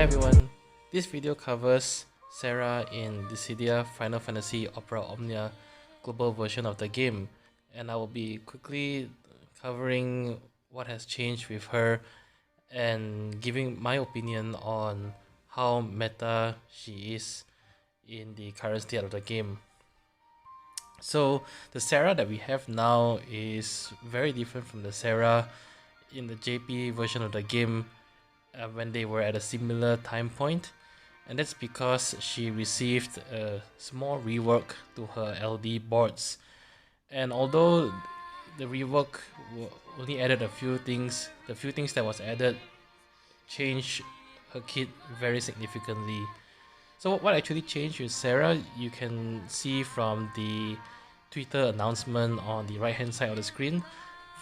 Hi everyone, this video covers Serah in Dissidia Final Fantasy Opera Omnia global version of the game, and I will be quickly covering what has changed with her and giving my opinion on how meta she is in the current state of the game. So the Serah that we have now is very different from the Serah in the JP version of the game when they were at a similar time point, and that's because she received a small rework to her LD boards. And although the rework only added a few things, the few things that was added changed her kit very significantly. So what actually changed with Serah, you can see from the Twitter announcement on the right hand side of the screen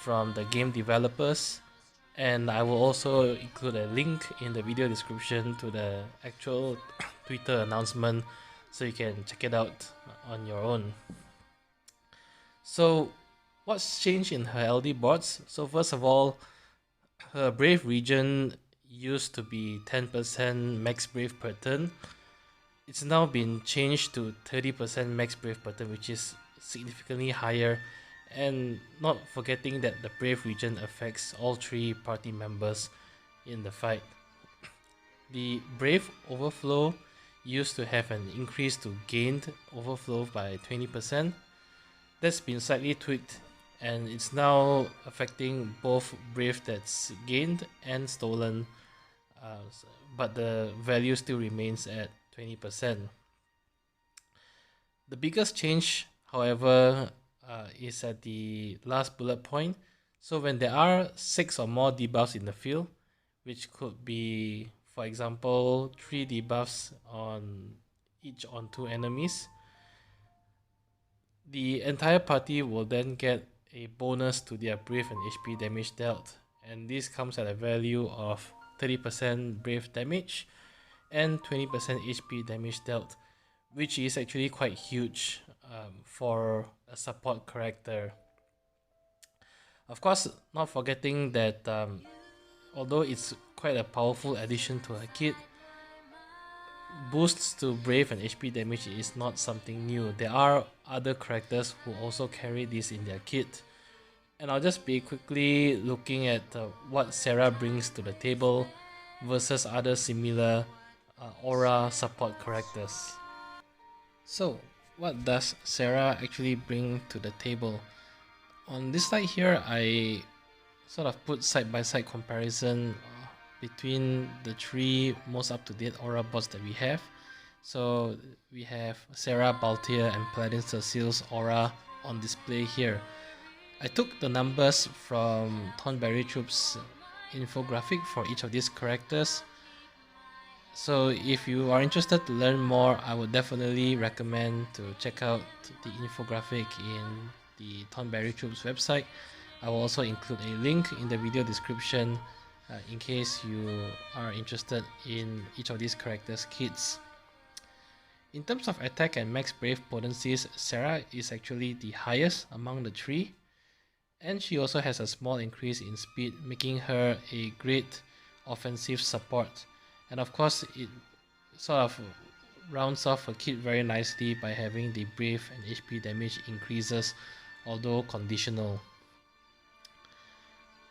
from the game developers, and I will also include a link in the video description to the actual Twitter announcement so you can check it out on your own. So what's changed in her LD boards? So first of all, her Brave region used to be 10% max Brave per turn. It's now been changed to 30% max Brave per turn, which is significantly higher, and not forgetting that the Brave region affects all three party members in the fight. The Brave overflow used to have an increase to gained overflow by 20%. That's been slightly tweaked, and it's now affecting both Brave that's gained and stolen, but the value still remains at 20%. The biggest change, however, is at the last bullet point. So when there are 6 or more debuffs in the field, which could be, for example, 3 debuffs on each on 2 enemies, the entire party will then get a bonus to their Brave and HP damage dealt, and this comes at a value of 30% Brave damage and 20% HP damage dealt, which is actually quite huge for a support character. Of course, not forgetting that although it's quite a powerful addition to her kit, boosts to Brave and HP damage is not something new. There are other characters who also carry this in their kit, and I'll just be quickly looking at what Serah brings to the table versus other similar aura support characters. So what does Serah actually bring to the table? On this slide here, I sort of put side-by-side comparison between the 3 most up-to-date aura bots that we have. So we have Serah, Balthier and Pecil's aura on display here. I took the numbers from Thornberry Troop's infographic for each of these characters. So if you are interested to learn more, I would definitely recommend to check out the infographic in the Thornberry Troops website. I will also include a link in the video description in case you are interested in each of these characters' kits. In terms of attack and max Brave potencies, Serah is actually the highest among the 3, and she also has a small increase in speed, making her a great offensive support. And of course, it sort of rounds off her kit very nicely by having the Brave and HP damage increases, although conditional.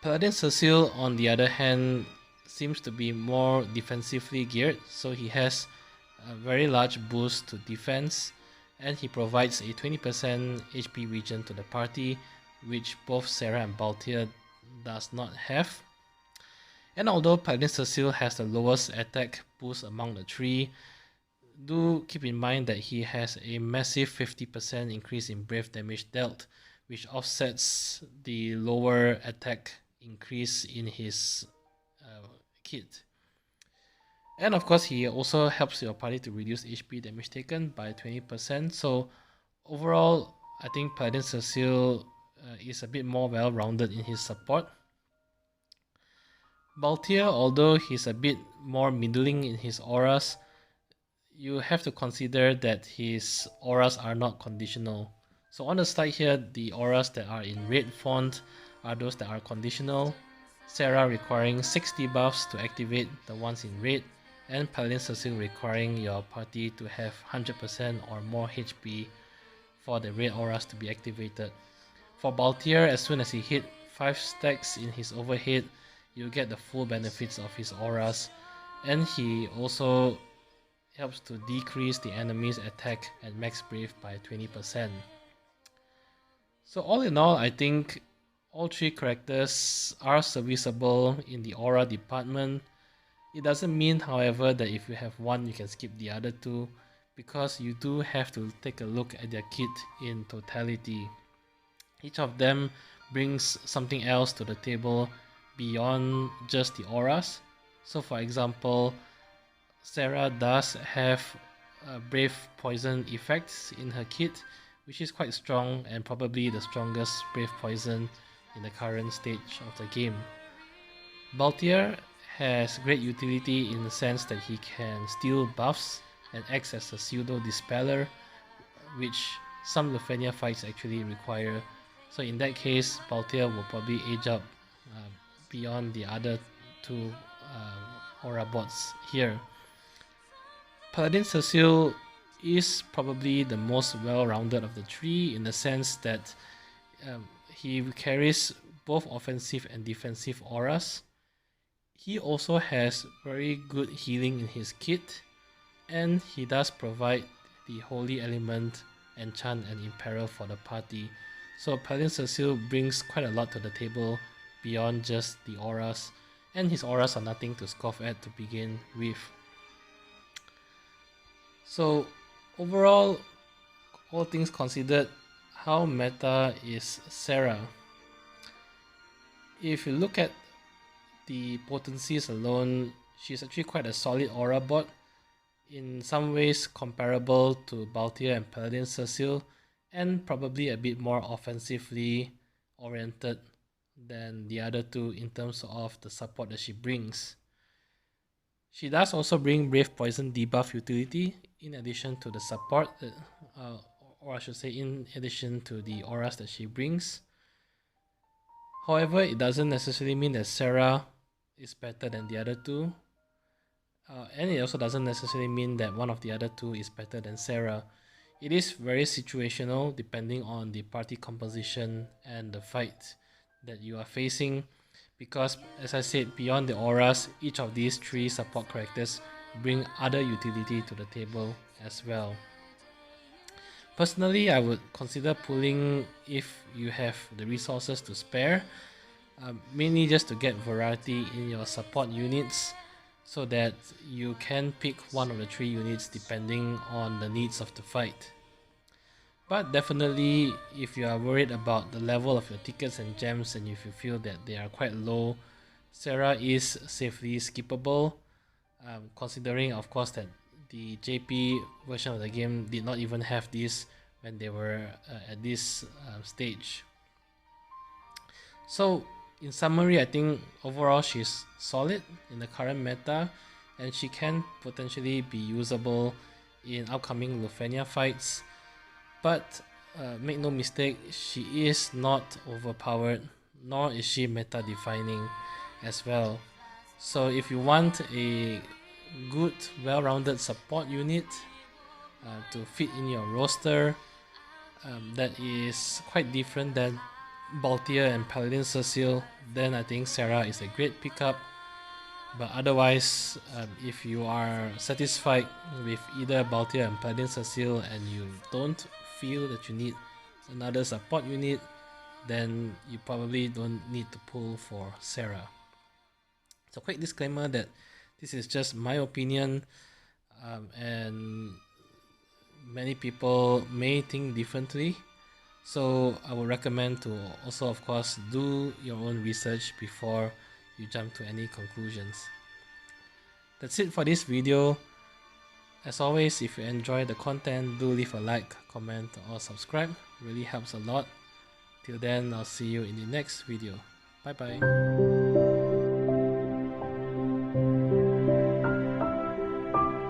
Pecil, on the other hand, seems to be more defensively geared, so he has a very large boost to defense, and he provides a 20% HP regen to the party, which both Serah and Balthier does not have. And although Pecil has the lowest attack boost among the 3, do keep in mind that he has a massive 50% increase in Brave damage dealt, which offsets the lower attack increase in his kit. And of course, he also helps your party to reduce HP damage taken by 20%. So overall, I think Pecil is a bit more well-rounded in his support. Balthier, although he's a bit more middling in his auras, you have to consider that his auras are not conditional. So on the slide here, the auras that are in red font are those that are conditional. Serah requiring 6 debuffs to activate the ones in red, and Paladin Cecil requiring your party to have 100% or more HP for the red auras to be activated. For Balthier, as soon as he hit 5 stacks in his overhead, you get the full benefits of his auras, and he also helps to decrease the enemy's attack and max brave by 20%. So all in all, I think all 3 characters are serviceable in the aura department. It doesn't mean, however, that if you have one you can skip the other 2, because you do have to take a look at their kit in totality. Each of them brings something else to the table beyond just the auras. So for example, Serah does have brave poison effects in her kit, which is quite strong and probably the strongest brave poison in the current stage of the game. Balthier has great utility in the sense that he can steal buffs and acts as a pseudo dispeller, which some Lufenia fights actually require. So in that case, Balthier will probably age up beyond the other 2 aura bots here. Paladin Cecil is probably the most well-rounded of the 3 in the sense that he carries both offensive and defensive auras. He also has very good healing in his kit, and he does provide the Holy Element, Enchant and Imperil for the party. So Paladin Cecil brings quite a lot to the table beyond just the auras, and his auras are nothing to scoff at to begin with. So overall, all things considered, how meta is Serah? If you look at the potencies alone, she's actually quite a solid aura bot, in some ways comparable to Balthier and Paladin Cecil, and probably a bit more offensively oriented than the other 2 in terms of the support that she brings. She does also bring Brave Poison debuff utility in addition to the support, or I should say in addition to the auras that she brings. However, it doesn't necessarily mean that Serah is better than the other 2. And it also doesn't necessarily mean that one of the other 2 is better than Serah. It is very situational depending on the party composition and the fight that you are facing, because as I said, beyond the auras, each of these 3 support characters bring other utility to the table as well. Personally, I would consider pulling if you have the resources to spare, mainly just to get variety in your support units, so that you can pick one of the 3 units depending on the needs of the fight. But definitely, if you are worried about the level of your tickets and gems, and if you feel that they are quite low, Serah is safely skippable, considering of course that the JP version of the game did not even have this when they were at this stage. So in summary, I think overall she's solid in the current meta, and she can potentially be usable in upcoming Lufenia fights. But make no mistake, she is not overpowered, nor is she meta defining as well. So if you want a good, well-rounded support unit to fit in your roster, that is quite different than Balthier and Paladin Cecil, then I think Serah is a great pickup. But otherwise, if you are satisfied with either Balthier and Paladin Cecil and you don't feel that you need another support unit, then you probably don't need to pull for Serah. So quick disclaimer that this is just my opinion, and many people may think differently. So I would recommend to also, of course, do your own research before you jump to any conclusions. That's it for this video. As always, if you enjoy the content, do leave a like, comment or subscribe. It really helps a lot. Till then, I'll see you in the next video. Bye bye.